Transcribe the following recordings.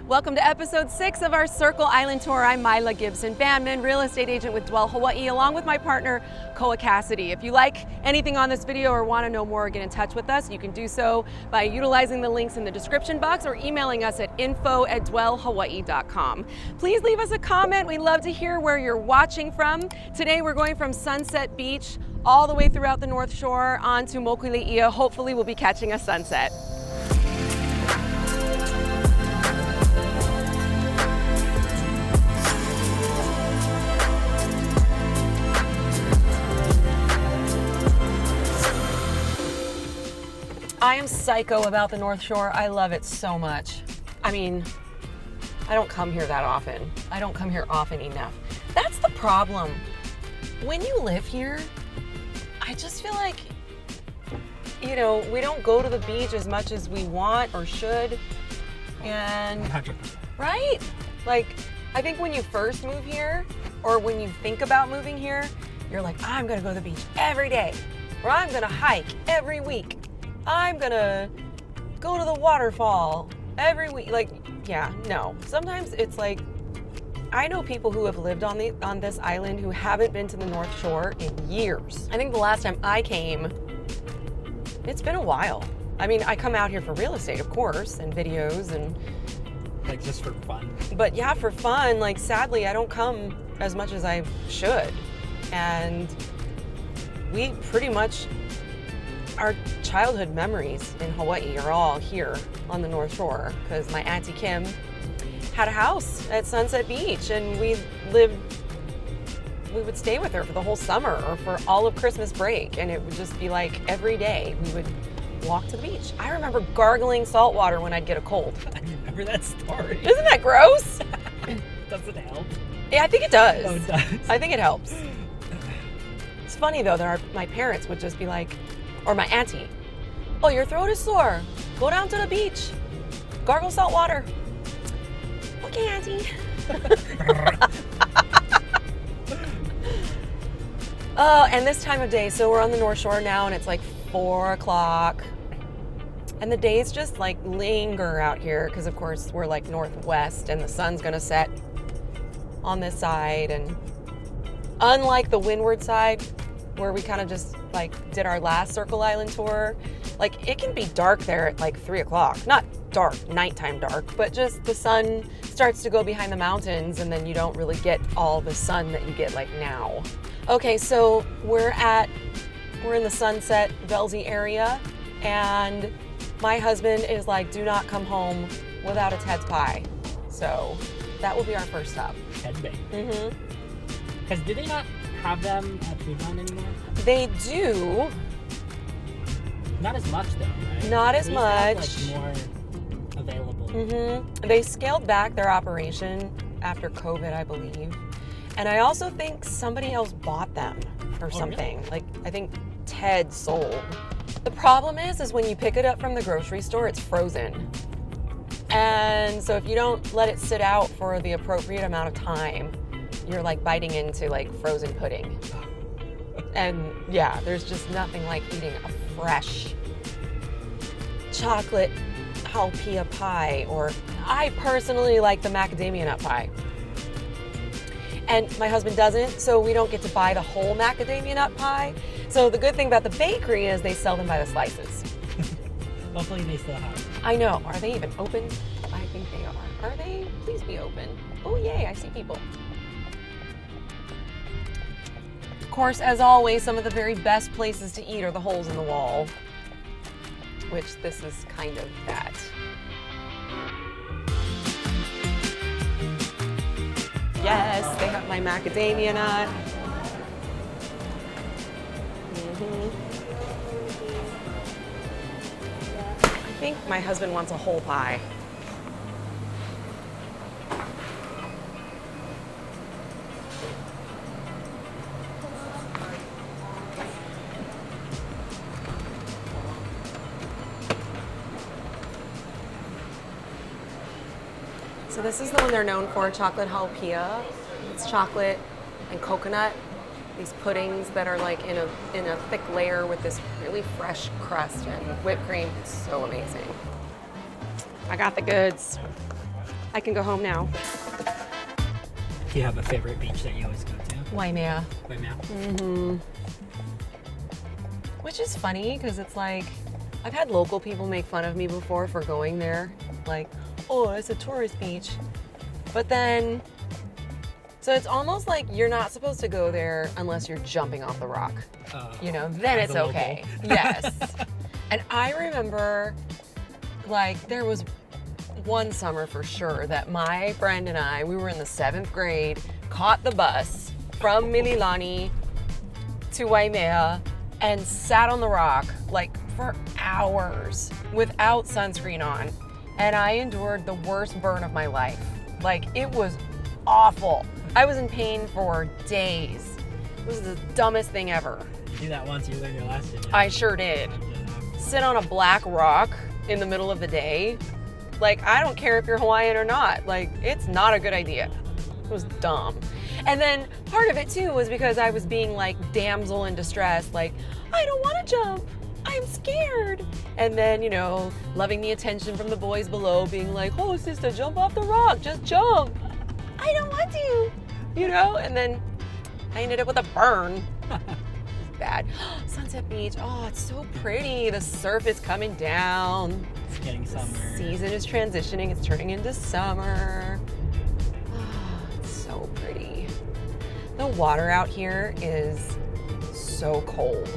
Welcome to episode 6 of our Circle Island Tour. I'm Myla Gibson-Bandman, real estate agent with Dwell Hawaii, along with my partner, Koa Cassady. If you like anything on this video or want to know more or get in touch with us, you can do so by utilizing the links in the description box or emailing us at info@dwellhawaii.com. Please leave us a comment. We'd love to hear where you're watching from. Today we're going from Sunset Beach all the way throughout the North Shore onto Mokulēʻia. Hopefully we'll be catching a sunset. I am psycho about the North Shore. I love it so much. I mean, I don't come here that often. I don't come here often enough. That's the problem. When you live here, I just feel like, you know, we don't go to the beach as much as we want or should. And, 100%. right? Like, I think when you first move here, or when you think about moving here, you're like, I'm gonna go to the beach every day, or I'm gonna hike every week. I'm gonna go to the waterfall every week. Like, yeah, no. Sometimes it's like, I know people who have lived on this island who haven't been to the North Shore in years. I think the last time I came, it's been a while. I mean, I come out here for real estate, of course, and videos and... Like, just for fun. But yeah, for fun. Like, sadly, I don't come as much as I should. And we pretty much... Our childhood memories in Hawaii are all here on the North Shore because my Auntie Kim had a house at Sunset Beach and we would stay with her for the whole summer or for all of Christmas break, and it would just be like every day we would walk to the beach. I remember gargling salt water when I'd get a cold. I remember that story. Isn't that gross? Does it help? Yeah, I think it does. Oh, it does. I think it helps. It's funny though that my parents would just be like, or my auntie, oh, your throat is sore. Go down to the beach. Gargle salt water. Okay, auntie. Oh, and this time of day, so we're on the North Shore now and it's like 4 o'clock. And the days just like linger out here because of course we're like northwest and the sun's gonna set on this side. And unlike the windward side, where we kind of just like did our last Circle Island tour, like it can be dark there at like 3 o'clock. Not dark, nighttime dark, but just the sun starts to go behind the mountains and then you don't really get all the sun that you get like now. Okay, so we're in the Sunset Velzy area and my husband is like, do not come home without a Ted's Pie. So that will be our first stop. Ted Bay. Mm-hmm. Because do they not have them at Fremont anymore? They do. Not as much though, right? Not as They much. used to have, like, more available. Mm-hmm. They scaled back their operation after COVID, I believe. And I also think somebody else bought them or something. Really? Like, I think Ted sold. The problem is when you pick it up from the grocery store, it's frozen. And so if you don't let it sit out for the appropriate amount of time, you're like biting into like frozen pudding. And yeah, there's just nothing like eating a fresh chocolate Haupia pie, or I personally like the macadamia nut pie. And my husband doesn't, so we don't get to buy the whole macadamia nut pie. So the good thing about the bakery is they sell them by the slices. Hopefully they still have them. I know. Are they even open? I think they are. Are they? Please be open. Oh yay, I see people. Of course, as always, some of the very best places to eat are the holes in the wall, which this is kind of that. Yes, they have my macadamia nut. I think my husband wants a whole pie. So this is the one they're known for, chocolate Haupia. It's chocolate and coconut. These puddings that are like in a thick layer with this really fresh crust and whipped cream. It's so amazing. I got the goods. I can go home now. Do you have a favorite beach that you always go to? Waimea. Waimea? Mm-hmm. Which is funny because it's like, I've had local people make fun of me before for going there. Like, oh, it's a tourist beach. But then, so it's almost like you're not supposed to go there unless you're jumping off the rock. You know, then it's okay. Yes. And I remember, like, there was one summer for sure that my friend and I, we were in the 7th grade, caught the bus from Mililani to Waimea and sat on the rock like for hours without sunscreen on. And I endured the worst burn of my life. Like, it was awful. I was in pain for days. It was the dumbest thing ever. You do that once, you learn your lesson. Yeah. I sure did. Sit on a black rock in the middle of the day. Like, I don't care if you're Hawaiian or not. Like, it's not a good idea. It was dumb. And then part of it too was because I was being like damsel in distress. Like, I don't want to jump. I'm scared. And then, you know, loving the attention from the boys below, being like, oh, sister, jump off the rock. Just jump. I don't want to, you know? And then I ended up with a burn. It's bad. Sunset Beach. Oh, it's so pretty. The surf is coming down. It's getting summer. The season is transitioning. It's turning into summer. Oh, it's so pretty. The water out here is so cold.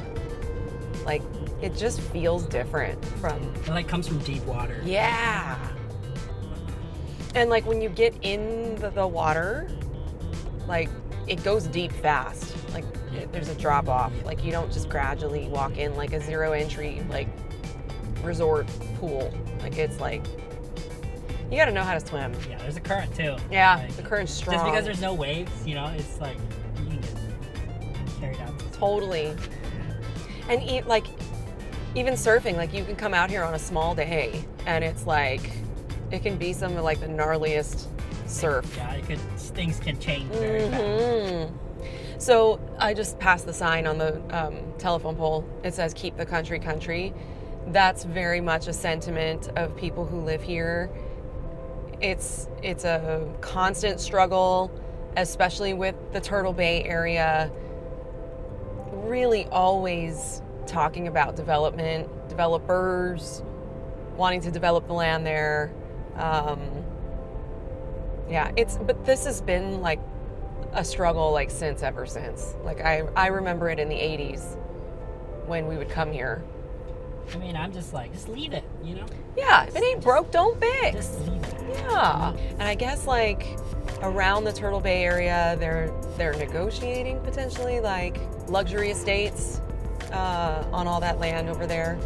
Like, it just feels different from... It like comes from deep water. Yeah. And like when you get in the water, like it goes deep fast. Like there's a drop off. Like you don't just gradually walk in like a 0 entry like resort pool. Like it's like, you gotta know how to swim. Yeah, there's a current too. Yeah, like, the current's strong. Just because there's no waves, you know, it's like you can get carried out. Totally. And even surfing, like you can come out here on a small day and it's like, it can be some of like the gnarliest surf. Yeah, things can change very fast. So I just passed the sign on the telephone pole. It says keep the country country. That's very much a sentiment of people who live here. It's a constant struggle, especially with the Turtle Bay area. Really always talking about development, developers wanting to develop the land there. Yeah, but this has been like a struggle like ever since. Like I remember it in the 80s when we would come here. I mean, I'm just like, just leave it, you know? Yeah, if it ain't broke, don't fix. Just leave it. Yeah. And I guess like around the Turtle Bay area, they're negotiating potentially like luxury estates on all that land over there.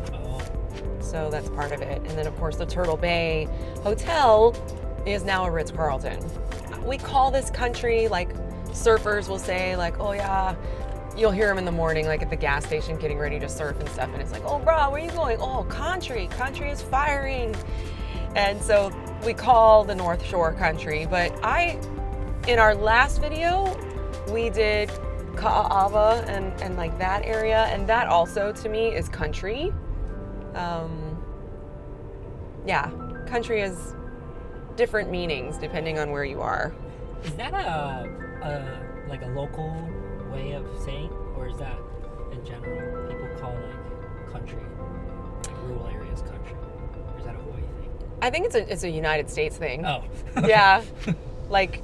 So that's part of it. And then of course the Turtle Bay Hotel is now a Ritz Carlton. We call this country, like surfers will say like, oh yeah, you'll hear them in the morning like at the gas station getting ready to surf and stuff. And it's like, oh bro, where are you going? Oh, country is firing. And so we call the North Shore country. But in our last video, we did Ka'ava and like that area. And that also to me is country. Yeah, country has different meanings depending on where you are. Is that a local way of saying, or is that in general people call like country, like rural areas country, or is that a Hawaii thing? I think it's a United States thing. Oh, yeah, like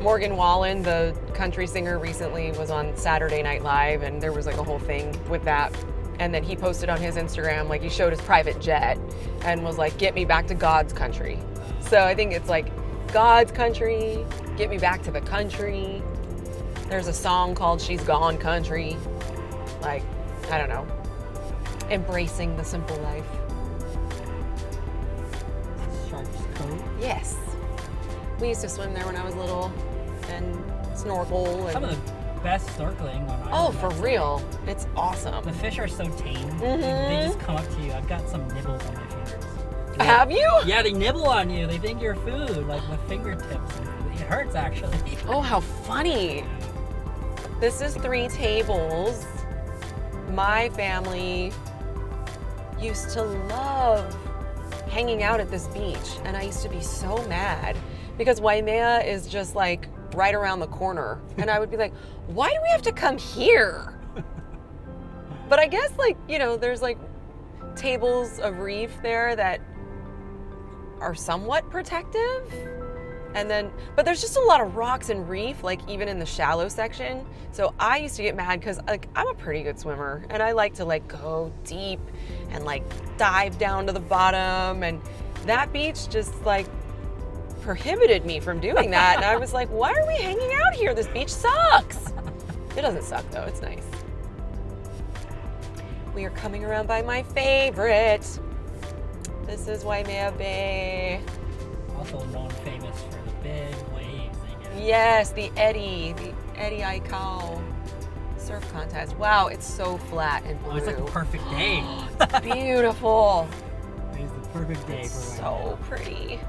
Morgan Wallen, the country singer, recently was on Saturday Night Live, and there was like a whole thing with that. And then he posted on his Instagram, like he showed his private jet and was like, get me back to God's country. So I think it's like God's country, get me back to the country. There's a song called She's Gone Country. Like, I don't know. Embracing the simple life. Sharks Cove? Yes. We used to swim there when I was little and snorkel. And some of the best snorkeling on island. Oh, for real. It's awesome. The fish are so tame. They just come up to you. I've got some nibbles on my fingers. Have you? Yeah, they nibble on you. They think you're food, like with fingertips. It hurts, actually. Oh, how funny. This is 3 tables. My family used to love hanging out at this beach, and I used to be so mad because Waimea is just like right around the corner, and I would be like, why do we have to come here? But I guess, like, you know, there's like tables of reef there that are somewhat protective. And then, but there's just a lot of rocks and reef, like even in the shallow section. So I used to get mad because like I'm a pretty good swimmer and I like to like go deep and like dive down to the bottom. And that beach just like prohibited me from doing that. And I was like, why are we hanging out here? This beach sucks. It doesn't suck though, it's nice. We are coming around by my favorite. This is Waimea Bay. Also known famous for the big waves. Yes, the Eddie Aikau surf contest. Wow, it's so flat and blue. Oh, it's like a perfect day. It's beautiful. It's the perfect day It's for so pretty.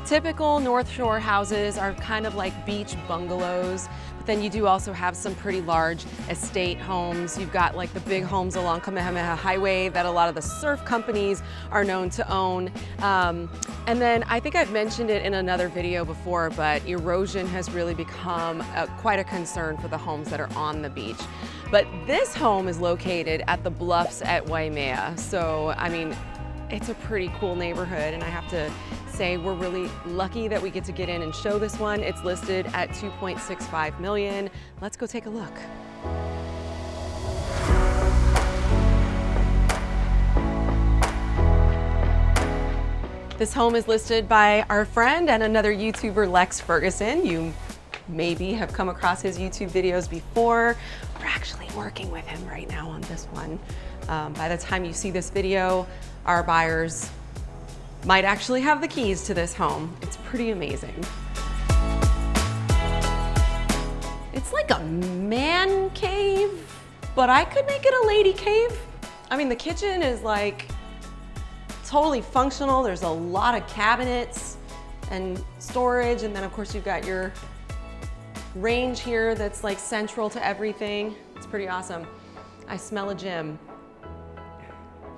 Typical North Shore houses are kind of like beach bungalows, but then you do also have some pretty large estate homes. You've got like the big homes along Kamehameha Highway that a lot of the surf companies are known to own. And then I think I've mentioned it in another video before, but erosion has really become quite a concern for the homes that are on the beach. But this home is located at the bluffs at Waimea. So, I mean, it's a pretty cool neighborhood, and I have to say we're really lucky that we get to get in and show this one. It's listed at $2.65 million. Let's go take a look. This home is listed by our friend and another YouTuber, Lex Ferguson. You maybe have come across his YouTube videos before. We're actually working with him right now on this one. By the time you see this video, our buyers might actually have the keys to this home. It's pretty amazing. It's like a man cave, but I could make it a lady cave. I mean, the kitchen is like totally functional. There's a lot of cabinets and storage, and then of course you've got your range here that's like central to everything. It's pretty awesome. I smell a gym.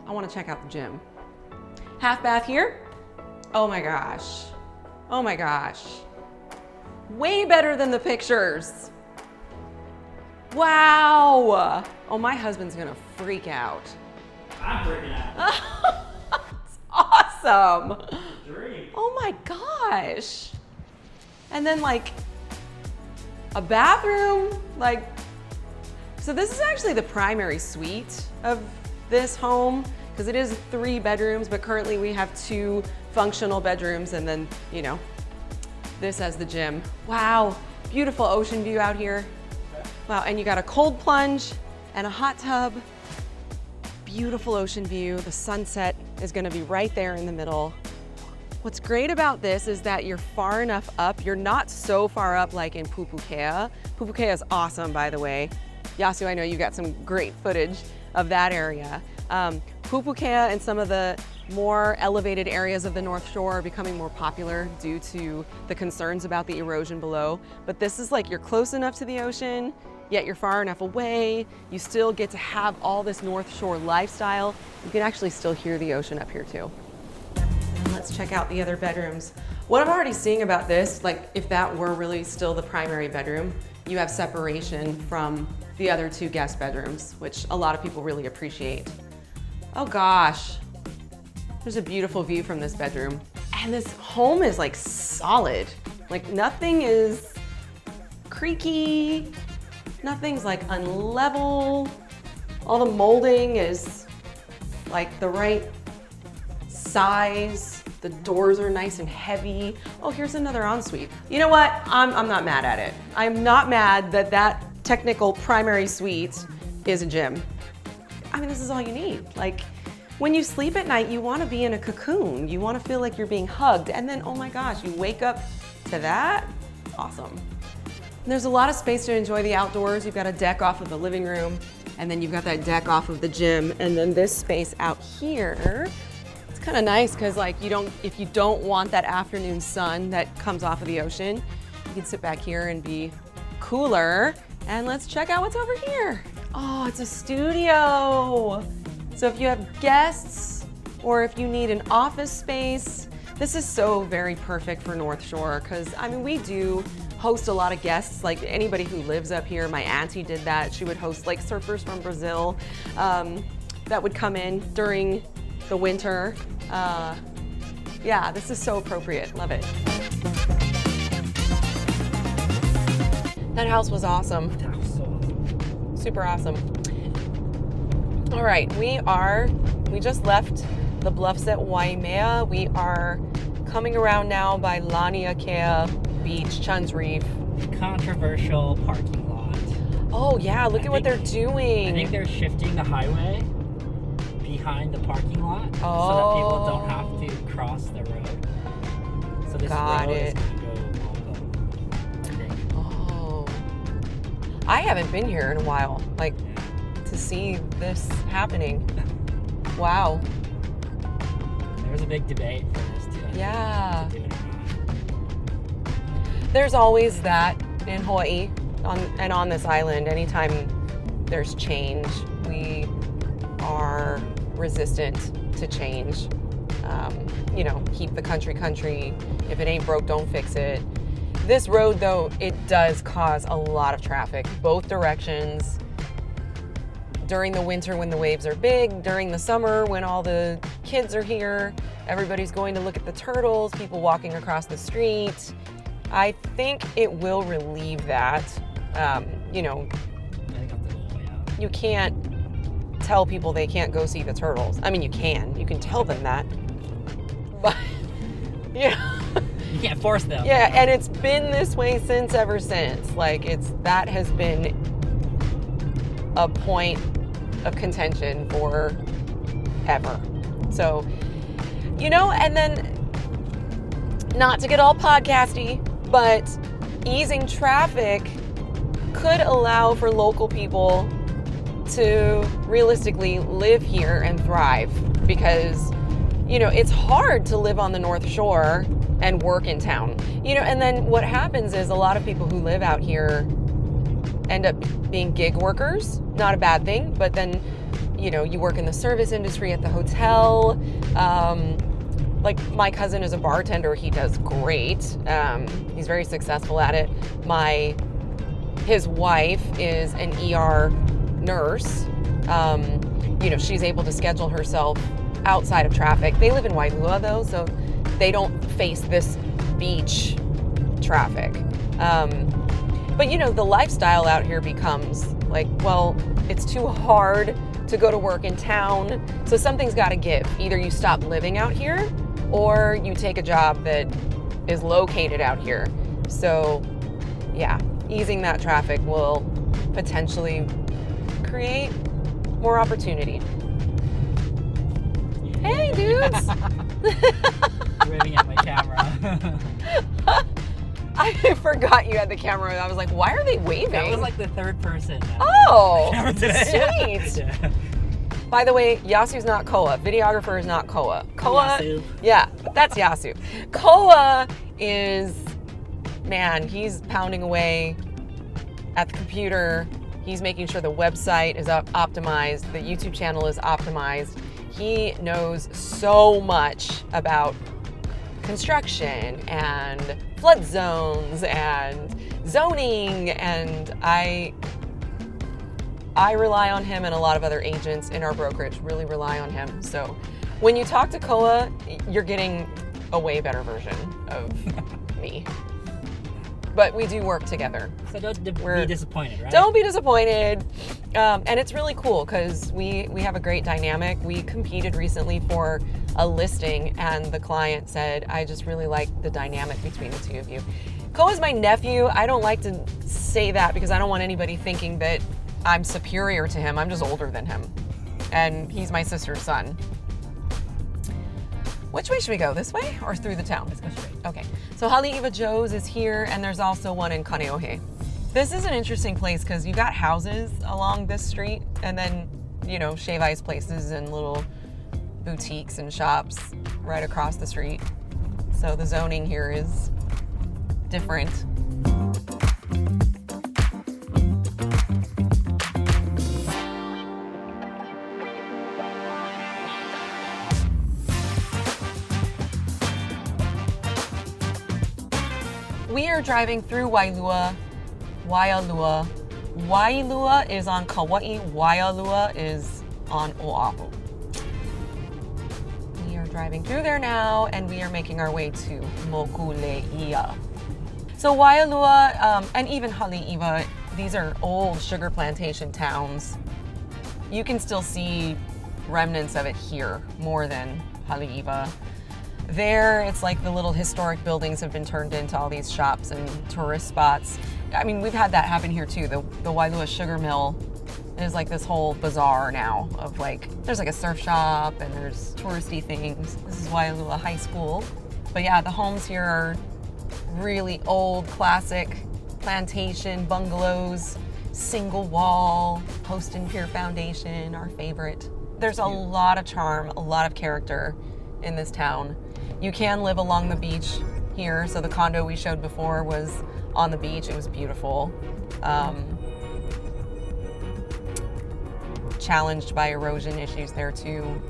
I want to check out the gym. Half bath here. Oh my gosh. Oh my gosh. Way better than the pictures. Wow. Oh, my husband's gonna freak out. I'm freaking out. It's awesome. Dream. Oh my gosh. And then like a bathroom, like, so this is actually the primary suite of this home, because it is 3 bedrooms, but currently we have 2 functional bedrooms, and then, you know, this as the gym. Wow, beautiful ocean view out here. Wow, and you got a cold plunge and a hot tub. Beautiful ocean view. The sunset is gonna be right there in the middle. What's great about this is that you're far enough up. You're not so far up like in Pupukea. Pupukea is awesome, by the way. Yasu, I know you got some great footage of that area. Pupukea and some of the more elevated areas of the North Shore are becoming more popular due to the concerns about the erosion below. But this is like you're close enough to the ocean, yet you're far enough away. You still get to have all this North Shore lifestyle. You can actually still hear the ocean up here too. And let's check out the other bedrooms. What I'm already seeing about this, like if that were really still the primary bedroom, you have separation from the other 2 guest bedrooms, which a lot of people really appreciate. Oh gosh, there's a beautiful view from this bedroom. And this home is like solid. Like nothing is creaky, nothing's like unlevel. All the molding is like the right size. The doors are nice and heavy. Oh, here's another ensuite. You know what? I'm not mad at it. I'm not mad that that technical primary suite is a gym. I mean, this is all you need. Like, when you sleep at night, you want to be in a cocoon. You want to feel like you're being hugged. And then, oh my gosh, you wake up to that. Awesome. And there's a lot of space to enjoy the outdoors. You've got a deck off of the living room, and then you've got that deck off of the gym. And then this space out here, it's kind of nice because like if you don't want that afternoon sun that comes off of the ocean, you can sit back here and be cooler. And let's check out what's over here. Oh, it's a studio. So if you have guests or if you need an office space, this is so very perfect for North Shore because I mean, we do host a lot of guests, like anybody who lives up here. My auntie did that. She would host like surfers from Brazil that would come in during the winter. Yeah, this is so appropriate. Love it. That house was awesome. That was so awesome. Super awesome. All right, we just left the bluffs at Waimea. We are coming around now by Laniakea Beach, Chun's Reef. Controversial parking lot. Oh yeah, look at what they're doing. I think they're shifting the highway behind the parking lot so that Oh. people don't have to cross the road. So this Got road it. is going to go local, I think. Oh. I haven't been here in a while, like to see this happening. Wow. There was a big debate for this too. Yeah. To do it or not. There's always that in Hawaii and on this island. Anytime there's change, we are resistant to change. You know, keep the country. If it ain't broke, don't fix it. This road, though, it does cause a lot of traffic, both directions. During the winter when the waves are big, during the summer when all the kids are here, everybody's going to look at the turtles, people walking across the street. I think it will relieve that. You know, I think that's the whole way out. you can't tell people they can't go see the turtles. I mean, you can tell them that. But, yeah. You can't force them. Yeah, and it's been this way ever since. Like, that has been a point of contention for ever. So, you know, and then not to get all podcasty, but easing traffic could allow for local people to realistically live here and thrive because, you know, it's hard to live on the North Shore and work in town. You know, and then what happens is a lot of people who live out here end up being gig workers. Not a bad thing, but then, you know, you work in the service industry at the hotel. Like my cousin is a bartender. He does great. He's very successful at it. His wife is an ER nurse. You know, she's able to schedule herself outside of traffic. They live in Waialua though, so they don't face this beach traffic. But you know, the lifestyle out here becomes like, well, it's too hard to go to work in town, so something's got to give. Either you stop living out here or you take a job that is located out here. So yeah, easing that traffic will potentially create more opportunity. Hey dudes! Waving at my camera. I forgot you had the camera. I was like, why are they waving? That was like the third person. Oh, Camera today. sweet. Yeah. By the way, Yasu's not Koa. Videographer is not Koa. Koa, Yasu. yeah, that's Yasu. Koa is, man, he's pounding away at the computer. He's making sure the website is optimized, the YouTube channel is optimized. He knows so much about construction and flood zones and zoning, and I rely on him, and a lot of other agents in our brokerage really rely on him. So when you talk to Koa, you're getting a way better version of me. But we do work together. So don't be disappointed, right? Don't be disappointed. And it's really cool because we have a great dynamic. We competed recently for a listing, and the client said, I just really like the dynamic between the two of you. Koa's my nephew. I don't like to say that because I don't want anybody thinking that I'm superior to him. I'm just older than him. And he's my sister's son. Which way should we go? This way or through the town? Let's go straight. Okay, so Haleiwa Joe's is here, and there's also one in Kaneohe. This is an interesting place because you got houses along this street, and then, you know, shave ice places and little boutiques and shops right across the street. So the zoning here is different. We are driving through Waialua. Waialua is on Kauai, Waialua is on Oahu. We are driving through there now, and we are making our way to Mokulēʻia. So Waialua and even Haleʻiwa, these are old sugar plantation towns. You can still see remnants of it here more than Haleiwa. There, it's like the little historic buildings have been turned into all these shops and tourist spots. I mean, we've had that happen here too. The Wailua Sugar Mill is like this whole bazaar now of like, there's like a surf shop and there's touristy things. This is Waialua High School. But yeah, the homes here are really old, classic plantation bungalows, single wall, Post and Pier Foundation, our favorite. There's a lot of charm, a lot of character in this town. You can live along the beach here. So the condo we showed before was on the beach. It was beautiful. Challenged by erosion issues there too.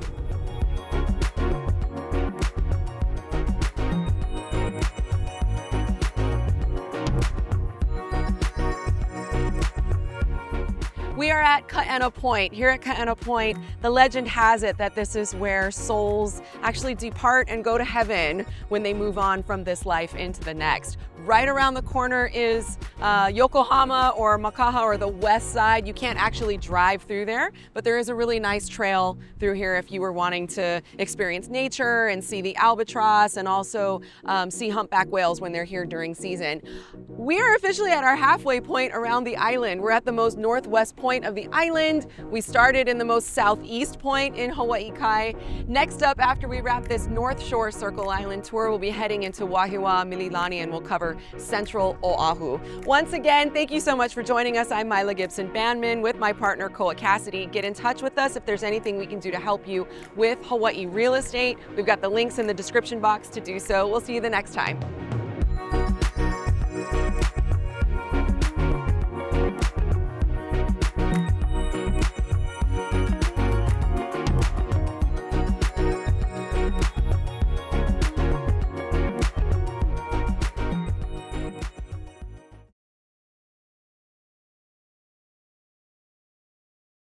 We are at Kaena Point. Here at Kaena Point, the legend has it that this is where souls actually depart and go to heaven when they move on from this life into the next. Right around the corner is Yokohama or Makaha, or the west side. You can't actually drive through there, but there is a really nice trail through here if you were wanting to experience nature and see the albatross and also see humpback whales when they're here during season. We are officially at our halfway point around the island. We're at the most northwest point of the island. We started in the most southeast point in Hawaii. Next up, after we wrap this North Shore Circle Island tour, we'll be heading into Wahiawa, Mililani, and we'll cover Central Oahu. Once again, thank you so much for joining us. I'm Mila Gibson-Bandman with my partner, Koa Cassady. Get in touch with us if there's anything we can do to help you with Hawaii real estate. We've got the links in the description box to do so. We'll see you the next time.